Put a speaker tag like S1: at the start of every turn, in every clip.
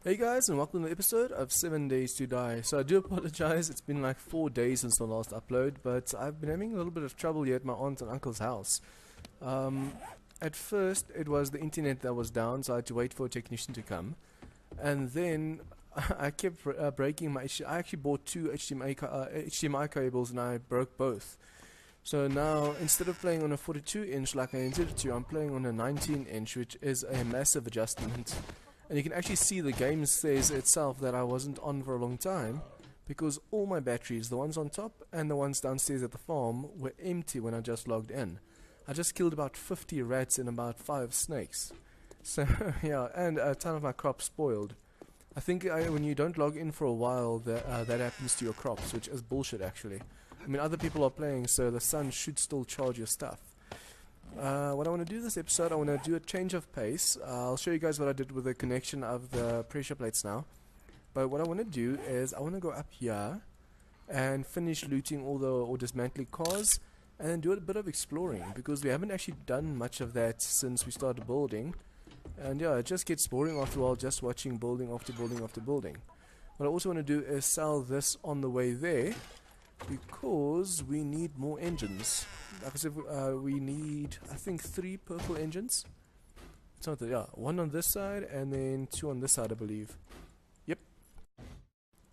S1: Hey guys, and welcome to the episode of 7 Days to Die. So I do apologize, it's been like 4 days since the last upload, but I've been having a little bit of trouble here at my aunt and uncle's house. At first it was the internet that was down, so I had to wait for a technician to come. And then I kept breaking my I actually bought two HDMI cables and I broke both. So now, instead of playing on a 42-inch like I intended to, I'm playing on a 19-inch, which is a massive adjustment. And you can actually see the game says itself that I wasn't on for a long time, because all my batteries, the ones on top and the ones downstairs at the farm, were empty when I just logged in. I just killed about 50 rats and about 5 snakes. So yeah, and a ton of my crops spoiled. I think when you don't log in for a while, that happens to your crops, which is bullshit actually. I mean, other people are playing, so the sun should still charge your stuff. What I want to do this episode, I want to do a change of pace. I'll show you guys what I did with the connection of the pressure plates now. But what I want to do is I want to go up here and finish looting all the or dismantling cars, and then do a bit of exploring, because we haven't actually done much of that since we started building. And yeah, it just gets boring after a while just watching building after building after building. What I also want to do is sell this on the way there, because we need more engines. Like I said, we need, I think, 3 purple engines. It's not that, yeah, 1 on this side and then 2 on this side, I believe. Yep.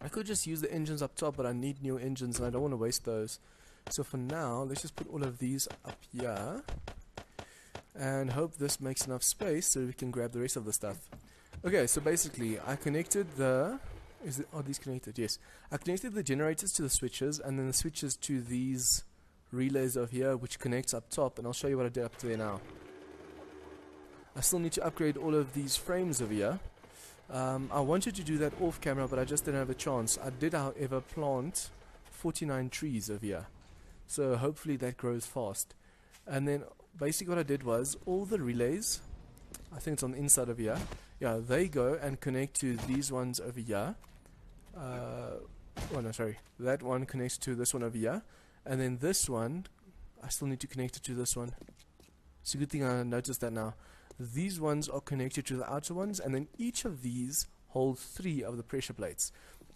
S1: I could just use the engines up top, but I need new engines and I don't want to waste those. So for now, let's just put all of these up here and hope this makes enough space so we can grab the rest of the stuff. Okay, so basically, I connected the... Are these connected? Yes. I connected the generators to the switches, and then the switches to these relays over here, which connects up top, and I'll show you what I did up to there now. I still need to upgrade all of these frames over here. I wanted to do that off camera, but I just didn't have a chance. I did, however, plant 49 trees over here, so hopefully that grows fast. And then basically what I did was all the relays, I think it's on the inside of here, yeah, they go and connect to these ones over here. Oh no, sorry, that one connects to this one over here, and then this one, I still need to connect it to this one. It's a good thing I noticed that now. These ones are connected to the outer ones, and then each of these holds 3 of the pressure plates.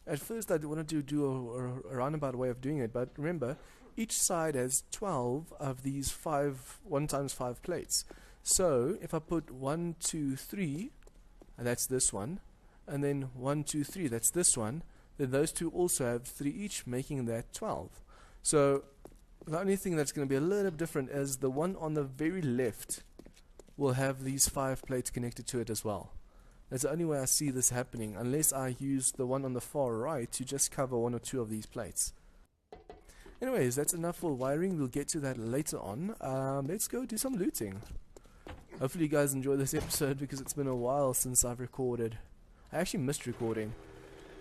S1: At first I wanted to do a roundabout way of doing it, but remember, each side has 12 of these 1x5 plates. So if I put 1, 2, 3, and that's this one, and then 1, 2, 3, that's this one, then those two also have 3 each, making that 12. So the only thing that's going to be a little bit different is the one on the very left will have these 5 plates connected to it as well. That's the only way I see this happening, unless I use the one on the far right to just cover 1 or 2 of these plates. Anyways, that's enough for wiring. We'll get to that later on. Let's go do some looting. Hopefully you guys enjoy this episode, because it's been a while since I've recorded. I actually missed recording.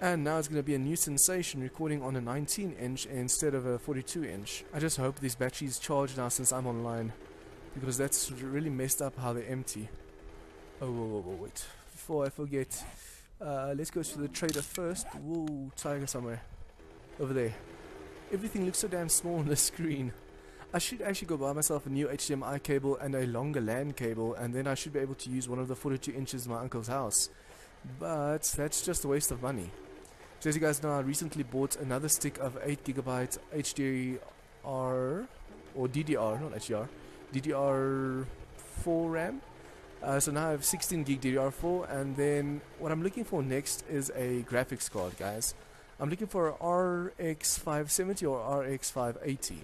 S1: And now it's going to be a new sensation recording on a 19-inch instead of a 42-inch. I just hope these batteries charge now since I'm online, because that's really messed up how they're empty. Oh, whoa, wait. Before I forget, let's go to the trader first. Whoa, tiger somewhere. Over there. Everything looks so damn small on the screen. I should actually go buy myself a new HDMI cable and a longer LAN cable, and then I should be able to use one of the 42 inches in my uncle's house. But that's just a waste of money. So as you guys know, I recently bought another stick of 8GB HDR, or DDR, not HDR, DDR4 RAM. So now I have 16GB DDR4, and then what I'm looking for next is a graphics card, guys. I'm looking for a RX 570 or RX 580.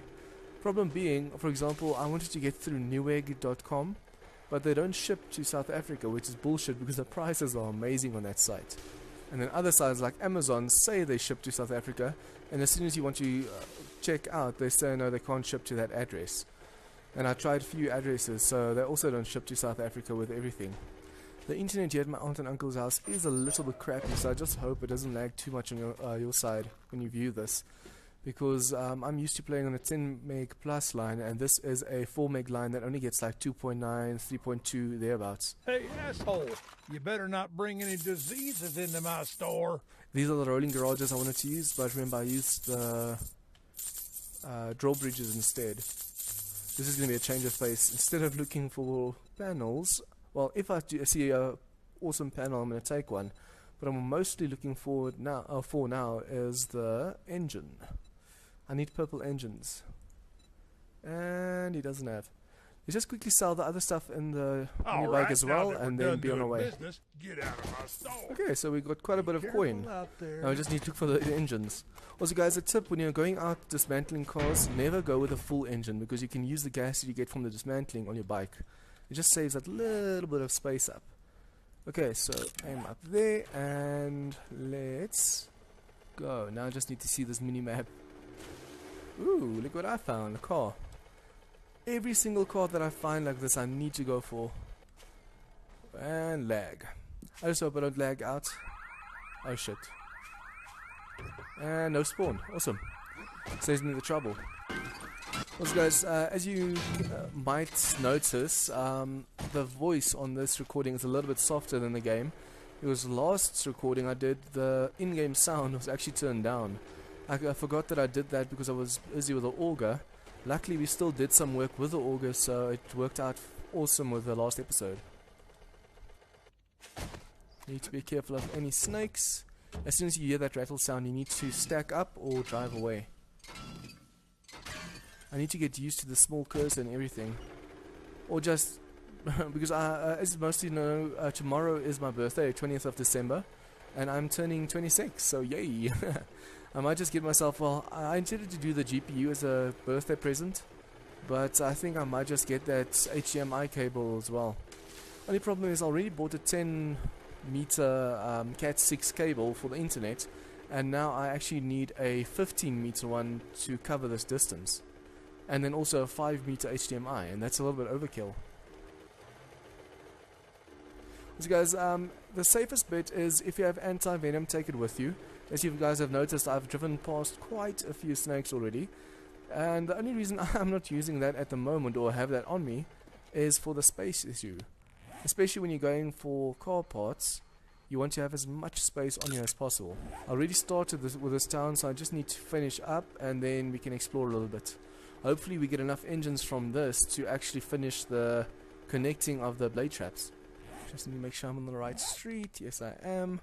S1: Problem being, for example, I wanted to get through newegg.com, but they don't ship to South Africa, which is bullshit, because the prices are amazing on that site. And then other sites like Amazon say they ship to South Africa, and as soon as you want to check out, they say no, they can't ship to that address. And I tried a few addresses, so they also don't ship to South Africa with everything. The internet here at my aunt and uncle's house is a little bit crappy, so I just hope it doesn't lag too much on your side when you view this. Because I'm used to playing on a 10 meg plus line, and this is a 4 meg line that only gets like 2.9, 3.2 thereabouts.
S2: Hey, asshole, you better not bring any diseases into my store.
S1: These are the rolling garages I wanted to use, but remember I used the drawbridges instead. This is going to be a change of pace. Instead of looking for panels, well, if I see a awesome panel, I'm going to take one. What I'm mostly looking forward now for now is the engine. I need purple engines, and he doesn't have. Let's just quickly sell the other stuff in the mini bike as well, and then be on our way.
S2: Business, get out of my store.
S1: Okay, so we got quite a bit of coin.
S2: Out there.
S1: Now we just need to look for the engines. Also guys, a tip when you're going out dismantling cars, never go with a full engine, because you can use the gas that you get from the dismantling on your bike. It just saves that little bit of space up. Okay, so aim up there, and let's go. Now I just need to see this mini map. Ooh, look what I found, a car. Every single car that I find like this I need to go for. And lag. I just hope I don't lag out. Oh shit. And no spawn. Awesome. Saves me the trouble. Also guys, as you might notice, the voice on this recording is a little bit softer than the game. It was last recording I did, the in-game sound was actually turned down. I forgot that I did that because I was busy with the auger. Luckily we still did some work with the auger, so it worked out awesome with the last episode. Need to be careful of any snakes. As soon as you hear that rattle sound, you need to stack up or drive away. I need to get used to the small cursor and everything. Or just because as most of you know, tomorrow is my birthday, 20th of December, and I'm turning 26, so yay. I might just get myself, well, I intended to do the GPU as a birthday present, but I think I might just get that HDMI cable as well. Only problem is I already bought a 10 meter Cat 6 cable for the internet, and now I actually need a 15 meter one to cover this distance, and then also a 5 meter HDMI, and that's a little bit overkill. So guys, the safest bet is if you have anti-venom, take it with you. As you guys have noticed, I've driven past quite a few snakes already, and the only reason I'm not using that at the moment or have that on me is for the space issue. Especially when you're going for car parts, you want to have as much space on you as possible. I already started with this town, so I just need to finish up and then we can explore a little bit. Hopefully we get enough engines from this to actually finish the connecting of the blade traps. Just need to make sure I'm on the right street. Yes, I am.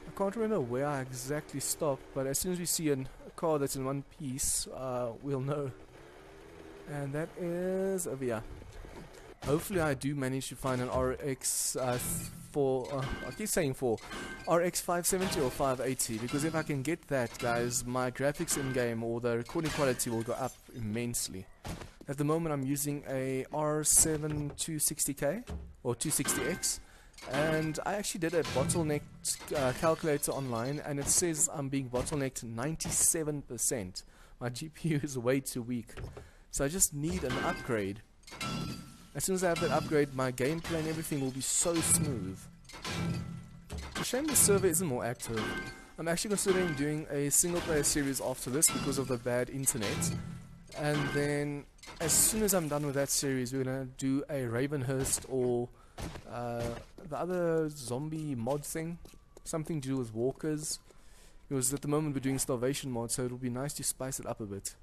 S1: I can't remember where I exactly stopped, but as soon as we see a car that's in one piece, we'll know. And that is over here. Hopefully I do manage to find an RX I keep saying RX 570 or 580, because if I can get that, guys, my graphics in game or the recording quality will go up immensely. At the moment I'm using a R7 260K or 260X, and I actually did a bottleneck calculator online, and it says I'm being bottlenecked 97%. My GPU is way too weak, so I just need an upgrade. As soon as I have that upgrade, my gameplay and everything will be so smooth. It's a shame the server isn't more active. I'm actually considering doing a single player series after this because of the bad internet. And then, as soon as I'm done with that series, we're gonna do a Ravenhurst or the other zombie mod thing. Something to do with walkers. Because at the moment we're doing Starvation mod, so it'll be nice to spice it up a bit.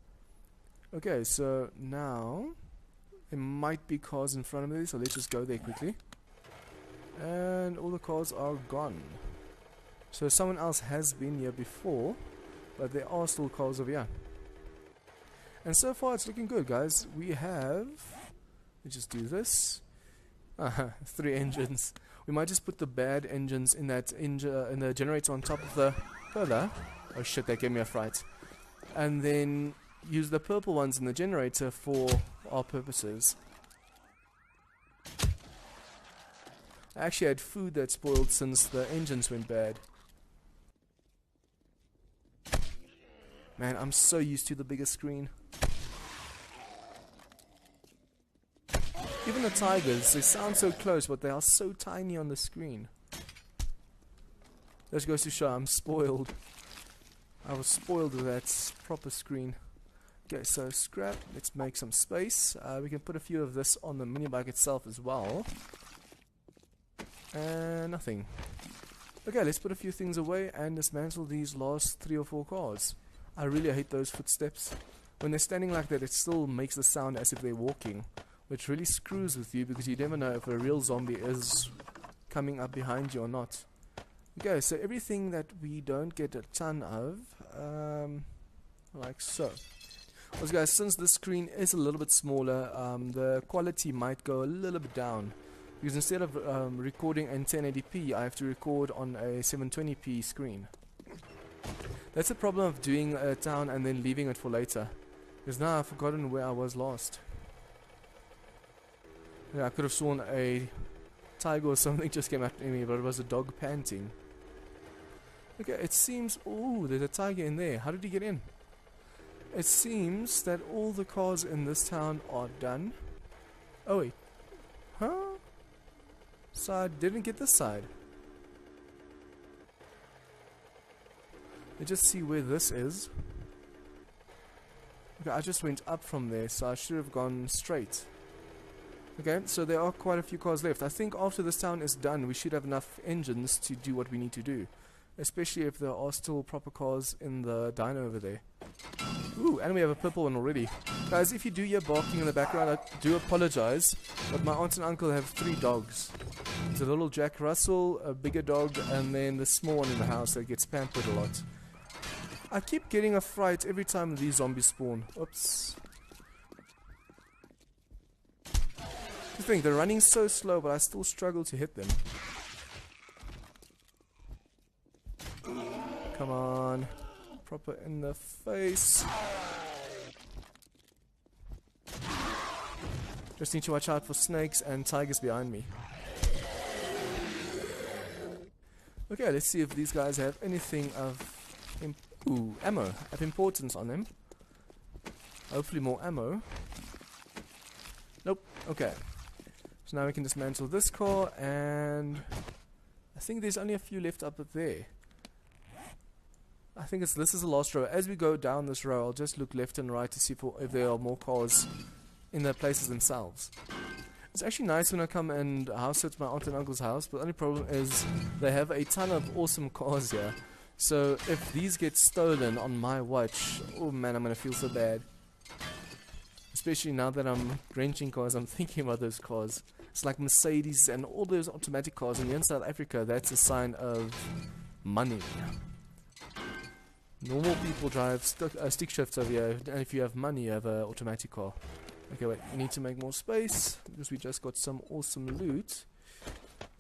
S1: Okay, so now there might be cars in front of me, so let's just go there quickly. And all the cars are gone. So someone else has been here before, but there are still cars over here. And so far it's looking good, guys. We have, let's just do this. 3 engines. We might just put the bad engines in that in the generator on top of the further. Oh shit, that gave me a fright. And then use the purple ones in the generator for our purposes. I actually had food that spoiled since the engines went bad. Man, I'm so used to the bigger screen. Even the tigers, they sound so close, but they are so tiny on the screen. That goes to show I'm spoiled. I was spoiled with that proper screen. Okay, so scrap, let's make some space. We can put a few of this on the mini bike itself as well. And nothing. Okay, let's put a few things away and dismantle these last 3 or 4 cars. I really hate those footsteps. When they're standing like that, it still makes the sound as if they're walking, which really screws with you because you never know if a real zombie is coming up behind you or not. Okay, so everything that we don't get a ton of, like so. Also guys, since the screen is a little bit smaller, the quality might go a little bit down. Because instead of recording in 1080p, I have to record on a 720p screen. That's the problem of doing a town and then leaving it for later. Because now I've forgotten where I was last. Yeah, I could have sworn a tiger or something just came after me, but it was a dog panting. Okay, it seems... Ooh, there's a tiger in there. How did he get in? It seems that all the cars in this town are done. Oh wait. Huh? So I didn't get this side. Let's just see where this is. Okay, I just went up from there, so I should have gone straight. Okay, so there are quite a few cars left. I think after this town is done, we should have enough engines to do what we need to do. Especially if there are still proper cars in the dino over there. Ooh, and we have a purple one already. Guys, if you do hear barking in the background, I do apologize. But my aunt and uncle have 3 dogs. There's a little Jack Russell, a bigger dog, and then the small one in the house that gets pampered a lot. I keep getting a fright every time these zombies spawn. Oops. The thing, they're running so slow, but I still struggle to hit them. Come on. Proper in the face. Just need to watch out for snakes and tigers behind me. Okay, let's see if these guys have anything of ammo of importance on them. Hopefully more ammo. Nope. Okay. So now we can dismantle this car, and I think there's only a few left up there. I think this is the last row. As we go down this row, I'll just look left and right to see if there are more cars in the places themselves. It's actually nice when I come and house sit my aunt and uncle's house, but the only problem is they have a ton of awesome cars here. So if these get stolen on my watch, oh man, I'm gonna feel so bad. Especially now that I'm renting cars, I'm thinking about those cars. It's like Mercedes and all those automatic cars, and here in South Africa, that's a sign of money. Normal people drive stick shifts over here, and if you have money, you have an automatic car. Okay, wait, we need to make more space, because we just got some awesome loot.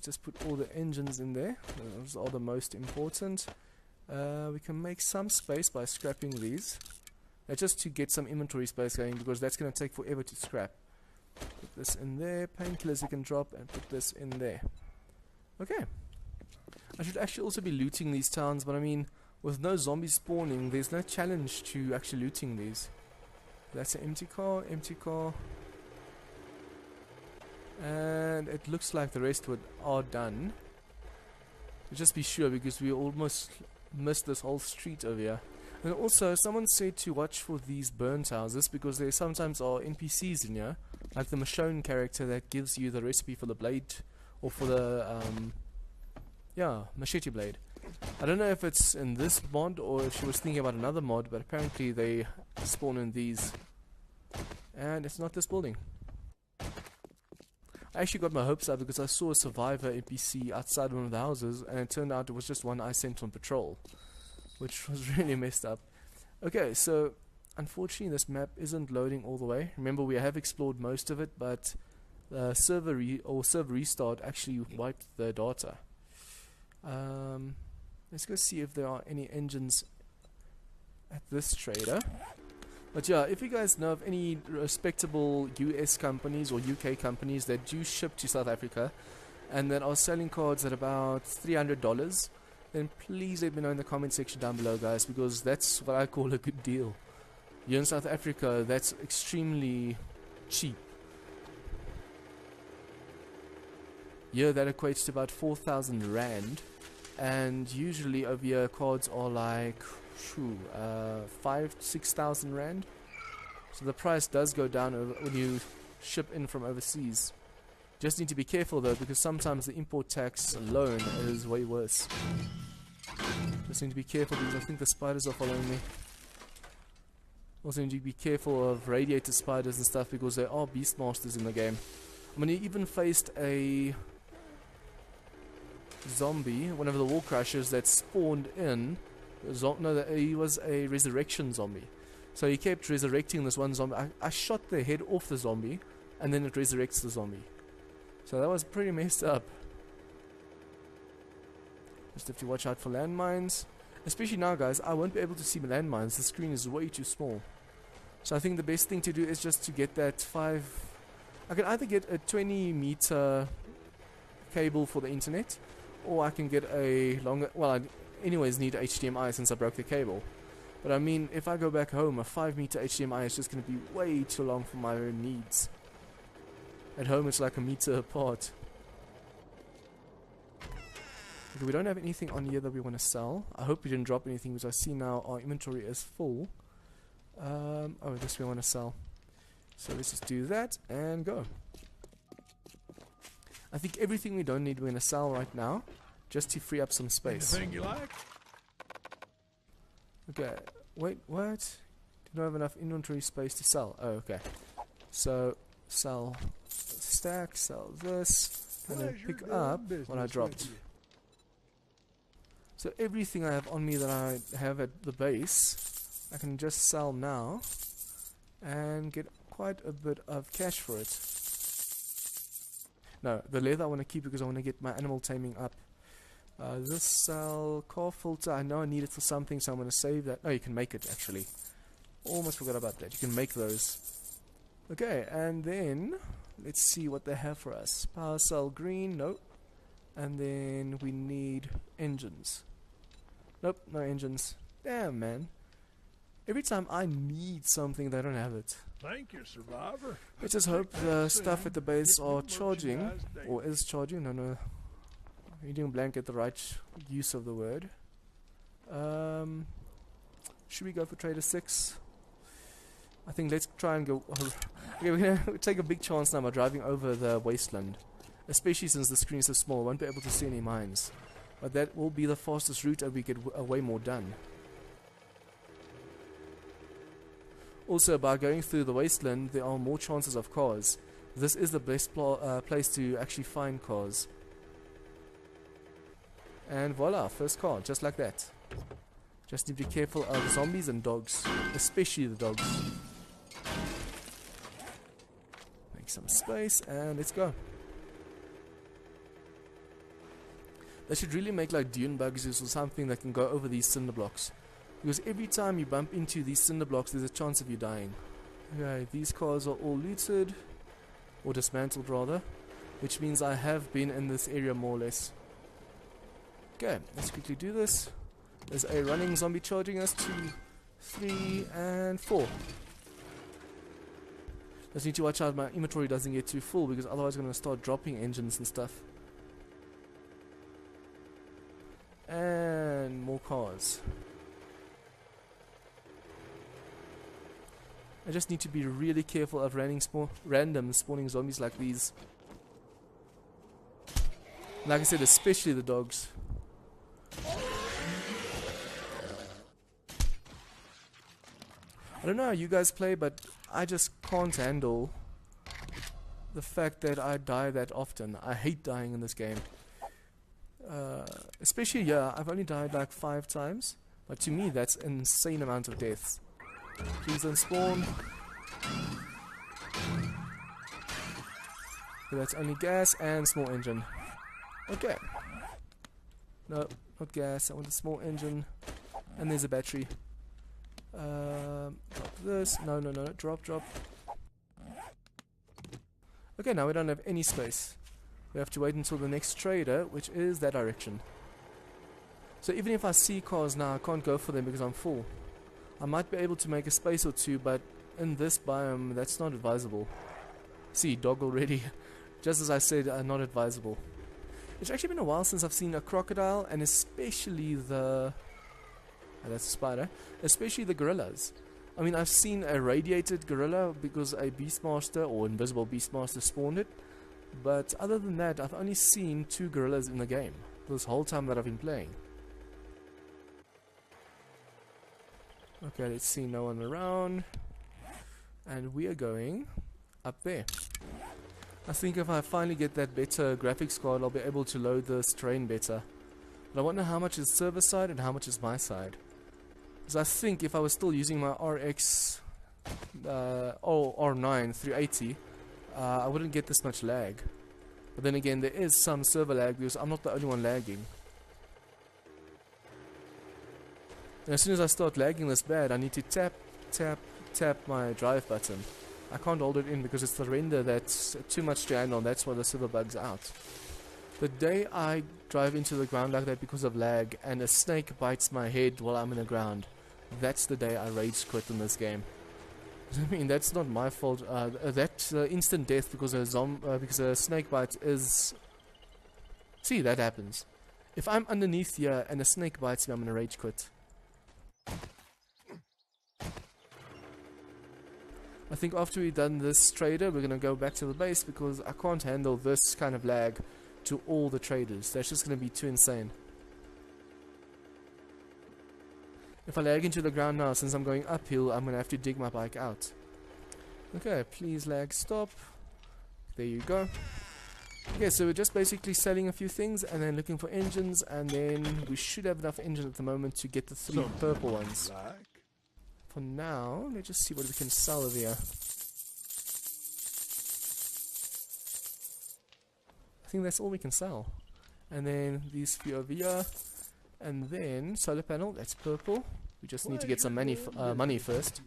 S1: Just put all the engines in there, those are the most important. We can make some space by scrapping these. Just to get some inventory space going, because that's going to take forever to scrap. Put this in there, painkillers we can drop, and put this in there. Okay. I should actually also be looting these towns, but I mean, with no zombies spawning, there's no challenge to actually looting these. That's an empty car, and it looks like the rest are done. Just be sure, because we almost missed this whole street over here. And also, someone said to watch for these burnt houses, because there sometimes are NPCs in here, like the Michonne character that gives you the recipe for the blade, or for the machete blade. I don't know if it's in this mod or if she was thinking about another mod, but apparently they spawn in these. And it's not this building. I actually got my hopes up because I saw a survivor NPC outside one of the houses, and it turned out it was just one I sent on patrol, which was really messed up. Okay, so unfortunately this map isn't loading all the way. Remember, we have explored most of it, but server restart actually wiped the data. Let's go see if there are any engines at this trader. But yeah, if you guys know of any respectable US companies or UK companies that do ship to South Africa and that are selling cards at about $300, then please let me know in the comment section down below, guys, because that's what I call a good deal. Here in South Africa, that's extremely cheap. Here that equates to about 4,000 Rand, and usually over here cards are like 5,000-6,000 Rand. So the price does go down when you ship in from overseas. Just need to be careful though, because sometimes the import tax alone is way worse. Just need to be careful, because I think the spiders are following me. Also need to be careful of radiator spiders and stuff, because there are beastmasters in the game. I mean, you even faced a zombie, one of the wall crashers that spawned in. No, he was a resurrection zombie. So he kept resurrecting this one zombie. I shot the head off the zombie, and then it resurrects the zombie. So that was pretty messed up. Just have to watch out for landmines. Especially now, guys, I won't be able to see landmines. The screen is way too small. So I think the best thing to do is just to get that 5... I can either get a 20-meter cable for the internet, or I can get a longer... Well, I anyways need HDMI since I broke the cable. But I mean, if I go back home, a 5-meter HDMI is just going to be way too long for my own needs. At home, it's like a meter apart. Okay, we don't have anything on here that we want to sell. I hope we didn't drop anything, because I see now our inventory is full. Oh, this we want to sell. So let's just do that and go. I think everything we don't need we're going to sell right now, just to free up some space.
S2: Anything you like?
S1: Okay, wait, what? Don't have enough inventory space to sell. Oh, okay. So, sell stack, sell this, and then pick up what I dropped. So everything I have on me that I have at the base, I can just sell now and get quite a bit of cash for it. No, the leather I want to keep because I want to get my animal taming up. This sell car filter, I know I need it for something, so I'm going to save that. Oh, you can make it actually. Almost forgot about that. You can make those. Okay, and then let's see what they have for us. Power cell green, nope. And then we need engines. Nope, no engines. Damn, man. Every time I need something, they don't have it.
S2: Thank you, Survivor.
S1: Let's just hope the stuff at the base are charging. Or is charging. No. You didn't blanket the right use of the word. Should we go for Trader 6? I think let's try and go... Okay, we're going to take a big chance now by driving over the wasteland. Especially since the screen is so small, I won't be able to see any mines. But that will be the fastest route and we get way more done. Also, by going through the wasteland, there are more chances of cars. This is the best place to actually find cars. And voila, first car, just like that. Just need to be careful of zombies and dogs, especially the dogs. Make some space and let's go. They should really make like dune bugs or something that can go over these cinder blocks. Because every time you bump into these cinder blocks, there's a chance of you dying. Okay, these cars are all looted, or dismantled rather, which means I have been in this area more or less. Okay, let's quickly do this. There's a running zombie charging us. 2, 3, and 4. Just need to watch out my inventory doesn't get too full, because otherwise I'm going to start dropping engines and stuff. And more cars. I just need to be really careful of random spawning zombies like these. Like I said, especially the dogs. I don't know how you guys play, but I just can't handle the fact that I die that often. I hate dying in this game. Especially, yeah, I've only died like 5 times. But to me, that's an insane amount of deaths. Please don't spawn. So that's only gas and small engine. Okay. No, not gas. I want a small engine. And there's a battery. Drop this. No. Drop. Okay, now we don't have any space. We have to wait until the next trader, which is that direction. So even if I see cars now, I can't go for them because I'm full. I might be able to make a space or two, but in this biome, that's not advisable. See, dog already. Just as I said, not advisable. It's actually been a while since I've seen a crocodile, and especially the... Oh, that's a spider. Especially the gorillas. I mean, I've seen a radiated gorilla because a beastmaster or invisible beastmaster spawned it. But other than that, I've only seen 2 gorillas in the game this whole time that I've been playing. Okay, let's see, no one around. And we are going up there. I think if I finally get that better graphics card, I'll be able to load this terrain better. But I wonder how much is server side and how much is my side. Because I think if I was still using my RX R9 380, I wouldn't get this much lag. But then again, there is some server lag because I'm not the only one lagging. And as soon as I start lagging this bad, I need to tap my drive button. I can't hold it in because it's the render that's too much to handle. That's why the server bugs out. The day I drive into the ground like that because of lag and a snake bites my head while I'm in the ground, that's the day I rage quit in this game. I mean, that's not my fault. That instant death because a snake bite is... See, that happens. If I'm underneath here and a snake bites me, I'm gonna rage quit. I think after we've done this trader, we're gonna go back to the base because I can't handle this kind of lag to all the traders. That's just gonna be too insane. If I lag into the ground now, since I'm going uphill, I'm gonna have to dig my bike out. Okay, please lag stop. There you go. Okay, so we're just basically selling a few things and then looking for engines, and then we should have enough engines at the moment to get the 3 purple ones. For now, let's just see what we can sell over here. I think that's all we can sell. And then these few over here. And then solar panel, that's purple. We just need to get some money first.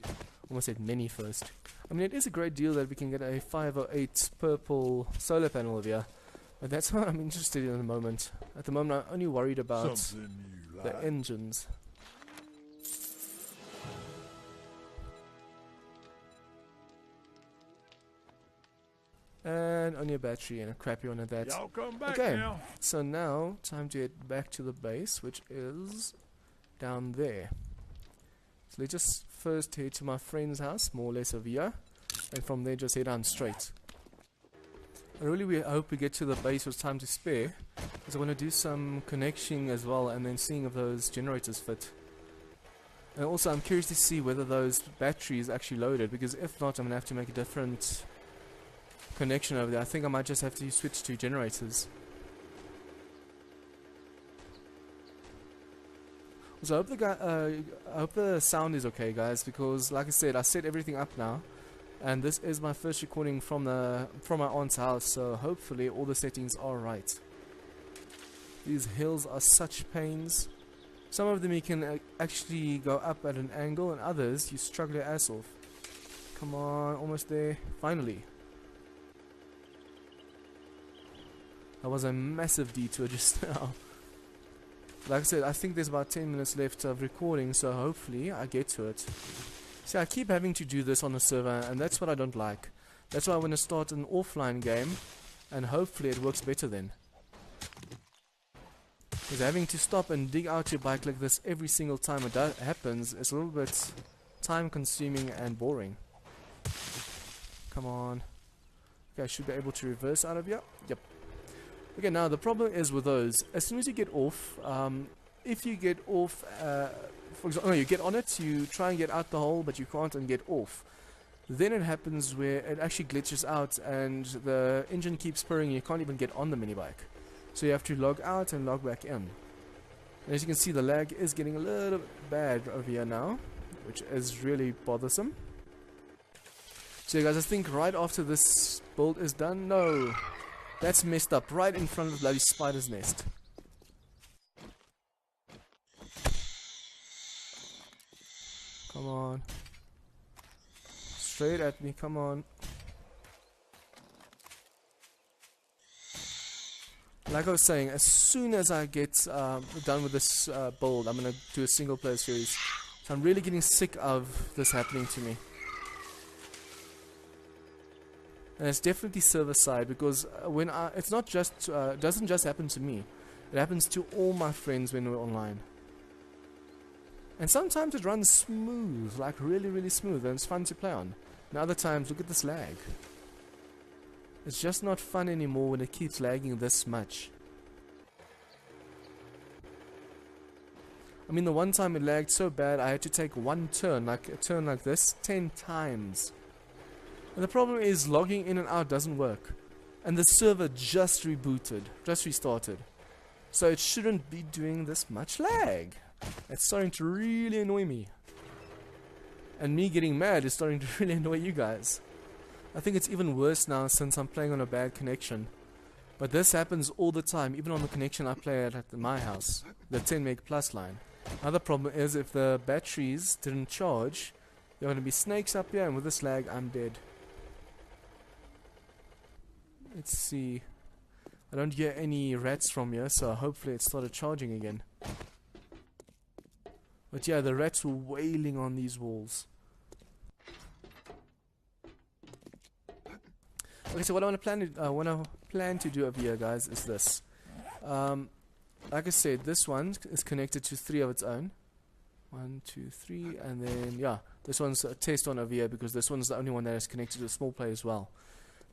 S1: Almost said many first. I mean, it is a great deal that we can get a 508 purple solar panel over here. But that's what I'm interested in at the moment. At the moment, I'm only worried about the engines. And only a battery and a crappy one at that.
S2: Y'all come back
S1: Okay,
S2: now.
S1: so now time to get back to the base, which is down there. So let's just first head to my friend's house, more or less over here, and from there just head on straight. I really hope we get to the base with time to spare, because I want to do some connecting as well, and then seeing if those generators fit. And also I'm curious to see whether those batteries actually loaded, because if not, I'm going to have to make a different connection over there. I think I might just have to switch to generators. So I hope the sound is okay, guys, because like I said, I set everything up now, and this is my first recording from my aunt's house, so hopefully all the settings are right. These hills are such pains. Some of them you can actually go up at an angle, and others you struggle your ass off. Come on, almost there. Finally. That was a massive detour just now. Like I said, I think there's about 10 minutes left of recording, so hopefully I get to it. See, I keep having to do this on the server, and that's what I don't like. That's why I want to start an offline game, and hopefully it works better then. Because having to stop and dig out your bike like this every single time it happens is a little bit time consuming and boring. Come on. Okay, I should be able to reverse out of here. Yep. Okay, now the problem is with those, as soon as you get off, if you get off, for example, you get on it, you try and get out the hole, but you can't and get off. Then it happens where it actually glitches out and the engine keeps purring and you can't even get on the mini bike. So you have to log out and log back in. And as you can see, the lag is getting a little bit bad over here now, which is really bothersome. So guys, I think right after this build is done, no, that's messed up, right in front of the bloody spider's nest. Come on. Straight at me, come on. Like I was saying, as soon as I get done with this build, I'm going to do a single player series. So I'm really getting sick of this happening to me. And it's definitely server side, because when it's not just doesn't just happen to me. It happens to all my friends when we're online. And sometimes it runs smooth, like really, really smooth, and it's fun to play on. And other times, look at this lag. It's just not fun anymore when it keeps lagging this much. I mean, the one time it lagged so bad, I had to take one turn, like a turn like this, 10 times. And the problem is logging in and out doesn't work. And the server just rebooted, just restarted. So it shouldn't be doing this much lag. It's starting to really annoy me. And me getting mad is starting to really annoy you guys. I think it's even worse now since I'm playing on a bad connection. But this happens all the time, even on the connection I play at my house, the 10 meg plus line. Another problem is if the batteries didn't charge, there are going to be snakes up here, and with this lag I'm dead. Let's see. I don't hear any rats from here, so hopefully it started charging again. But yeah, the rats were wailing on these walls. Okay, so what I want to plan to do over here, guys, is this. Like I said, this one is connected to 3 of its own. 1, 2, 3, and then yeah, this one's a test one over here because this one's the only one that is connected to a small play as well.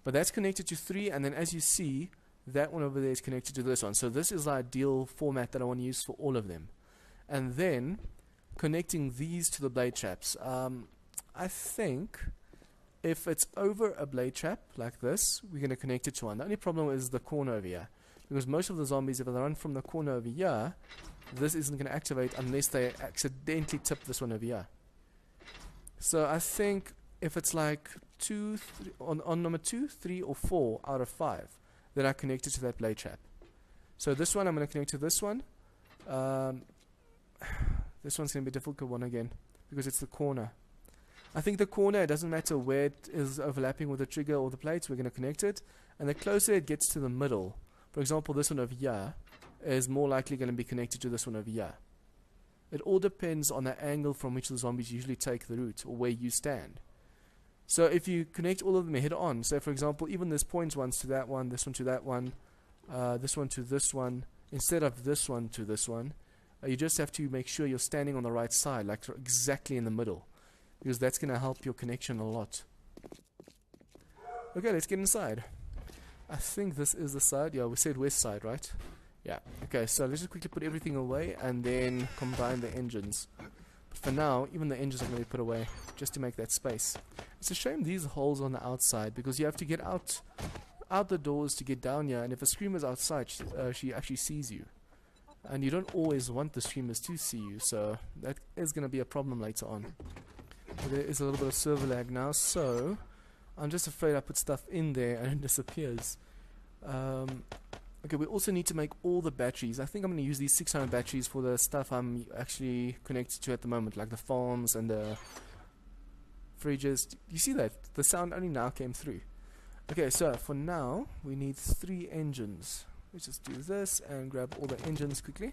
S1: But that's connected to 3, and then as you see, that one over there is connected to this one. So this is the ideal format that I want to use for all of them. And then connecting these to the blade traps. I think if it's over a blade trap like this, we're going to connect it to one. The only problem is the corner over here, because most of the zombies, if they run from the corner over here, this isn't going to activate unless they accidentally tip this one over here. So I think if it's like 2, 3, on number 2, 3, or 4 out of 5, then I connect it to that blade trap. So this one I'm going to connect to this one. This one's going to be a difficult one again because it's the corner. I think the corner, it doesn't matter where it is overlapping with the trigger or the plates, we're going to connect it. And the closer it gets to the middle, for example this one over here, is more likely going to be connected to this one over here. It all depends on the angle from which the zombies usually take the route, or where you stand. So if you connect all of them head on, so for example even this points ones to that one, this one to that one, this one to this one, instead of this one to this one, you just have to make sure you're standing on the right side, like exactly in the middle, because that's going to help your connection a lot. Okay, let's get inside. I think this is the side. Yeah, we said west side, right? Yeah. Okay, so let's just quickly put everything away and then combine the engines. But for now, even the engines are going to be put away just to make that space. It's a shame these holes on the outside, because you have to get out the doors to get down here, and if a screamer's outside, she actually sees you. And you don't always want the screamers to see you, so that is going to be a problem later on. But there is a little bit of server lag now, so I'm just afraid I put stuff in there and it disappears. Okay, we also need to make all the batteries. I think I'm going to use these 600 batteries for the stuff I'm actually connected to at the moment, like the farms and the fridges. You see that? The sound only now came through. Okay, so for now, we need 3 engines. Let's just do this and grab all the engines quickly.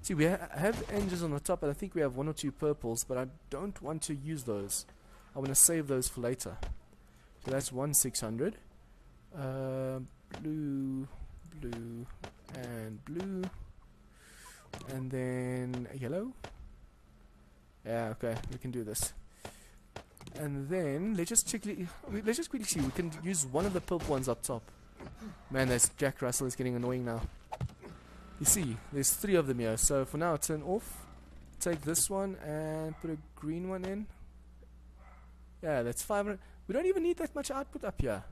S1: See, we have engines on the top, and I think we have 1 or 2 purples, but I don't want to use those. I want to save those for later. So that's 1 600. Blue, blue, and blue. And then yellow. Yeah, okay, we can do this. And then let's just quickly see. We can use one of the purple ones up top. Man, this Jack Russell is getting annoying now. You see, there's 3 of them here. So for now, turn off. Take this one and put a green one in. Yeah, that's 500. We don't even need that much output up here.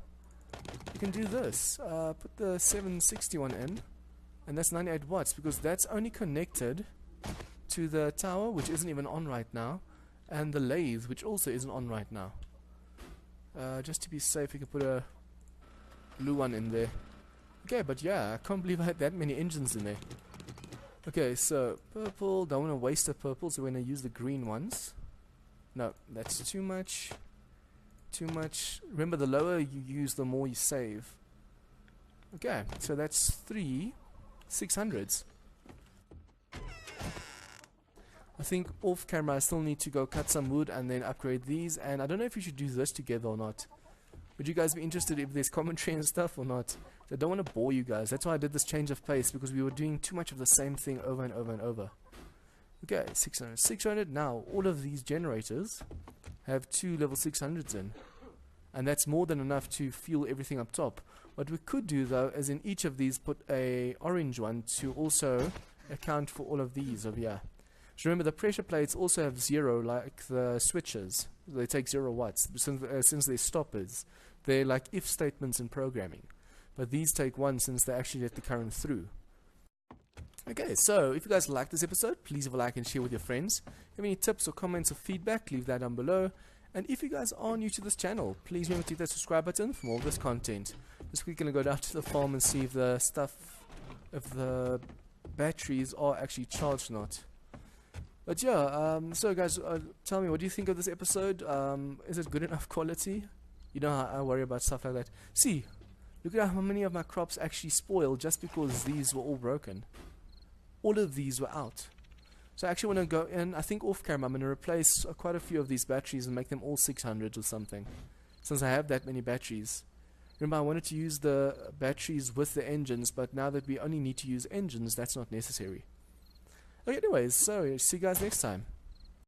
S1: You can do this. Put the 761 in, and that's 98 watts, because that's only connected to the tower, which isn't even on right now, and the lathe, which also isn't on right now. Just to be safe, we can put a blue one in there. Okay, but yeah, I can't believe I had that many engines in there. Okay, so purple, don't want to waste the purple, so we're going to use the green ones. No, that's too much. Too much. Remember, the lower you use, the more you save. Okay, so that's 3 600s. I think off camera I still need to go cut some wood and then upgrade these, and I don't know if we should do this together or not. Would you guys be interested if there's commentary and stuff or not? I don't want to bore you guys. That's why I did this change of pace, because we were doing too much of the same thing over and over and over. Okay, 600, 600. Now, all of these generators have 2 level 600s in, and that's more than enough to fuel everything up top. What we could do, though, is in each of these put a orange one to also account for all of these over here. So remember, the pressure plates also have 0, like the switches. They take 0 watts. Since they're stoppers, they're like if statements in programming. But these take 1 since they actually let the current through. Okay, so if you guys like this episode, please leave a like and share with your friends. If you have any tips or comments or feedback, leave that down below. And if you guys are new to this channel, please remember to hit that subscribe button for more of this content. This week, we're going to go down to the farm and see if the batteries are actually charged or not. But yeah, so guys, tell me, what do you think of this episode? Is it good enough quality? You know how I worry about stuff like that. See, look at how many of my crops actually spoiled just because these were all broken. All of these were out. So I actually want to go in, I think off camera, I'm going to replace quite a few of these batteries and make them all 600 or something. Since I have that many batteries. Remember, I wanted to use the batteries with the engines, but now that we only need to use engines, that's not necessary. Okay, anyways, so see you guys next time.